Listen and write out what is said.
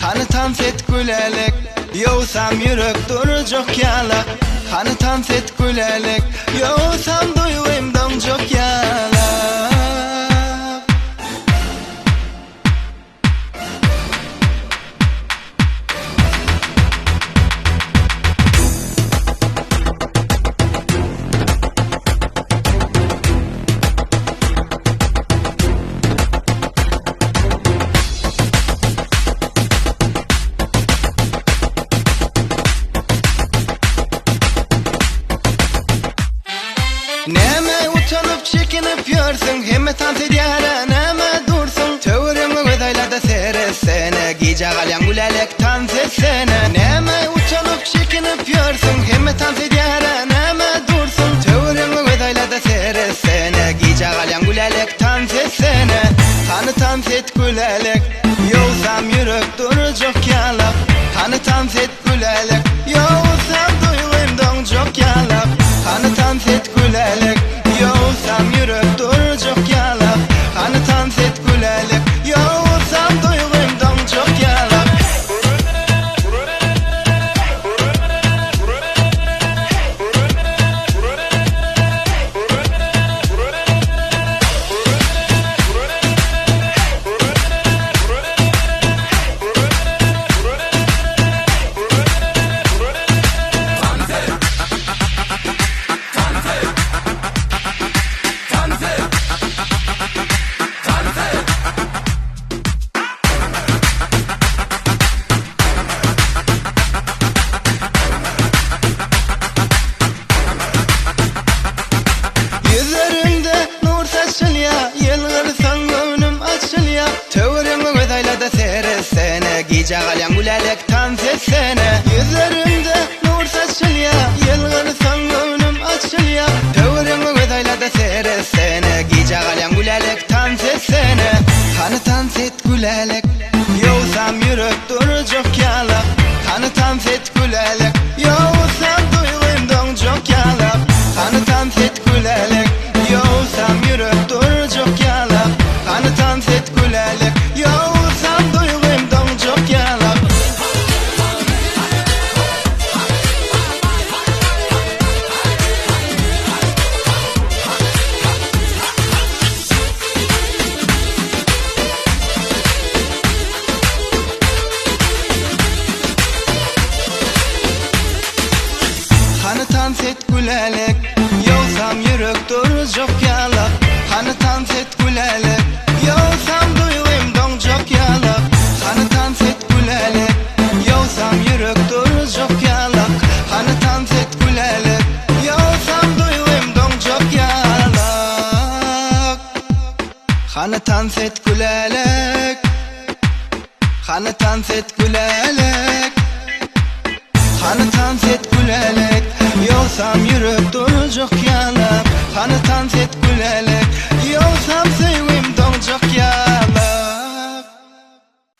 Hani tanset gülelik, yoğsam yürek duracak yala. Hani tanset gülelik, yoğsam duyğum donacak yala. Neme utanıp çekinip görsün, hemme tant ediyara neme dursun. Tövrümü gödaylarda seresene, gice galyan gülelek tant etsene. Neme utanıp çekinip görsün, hemme tant ediyara neme dursun. Tövrümü gödaylarda seresene, gice galyan gülelek tant etsene. Hani tant et gülelek, yoğsam yürek duracak yalap. Hani tant et gülelek, yoğsam duyğum donacak yalap. Hani tant et gülelek, yoğsam yürek duracak yalap. Hani tant et gülelek, yoğsam duyğum donacak yalap. Yüzlerimde nur saçılya, yılgırsan gönlüm açılya. Tövrümü gödaylarda seresene, gice galyan gülelek tant etsene. Yüzlerimde nur saçılya, yılgırsan gönlüm açılya. Tövrümü gödaylarda seresene, gice galyan gülelek tant etsene. Hani tant et gülelek, yoğsam yürek duracak yalap. Hani tant et gülelek, yoğsam duyğum donacak yalap. Hani tant et gülelek, yoğsam yürek duracak yalap. Hani tant et gülelek, yoğsam duyğum donacak yalap. Hani tant et gülelek, yoğsam yürek duracak yalap. Hani tant et gülelek, yoğsam duyğum donacak yalap. Hani tant et gülelek, yoğsam yürek duracak yalap. Hani tant et gülelek, yoğsam duyğum donacak yalap. Hani tant et gülelek, hani tant et gülelek. Hani tant et gülelek, yoğsam yürek duracak yalap. Hani tant et gülelek, yoğsam sevgi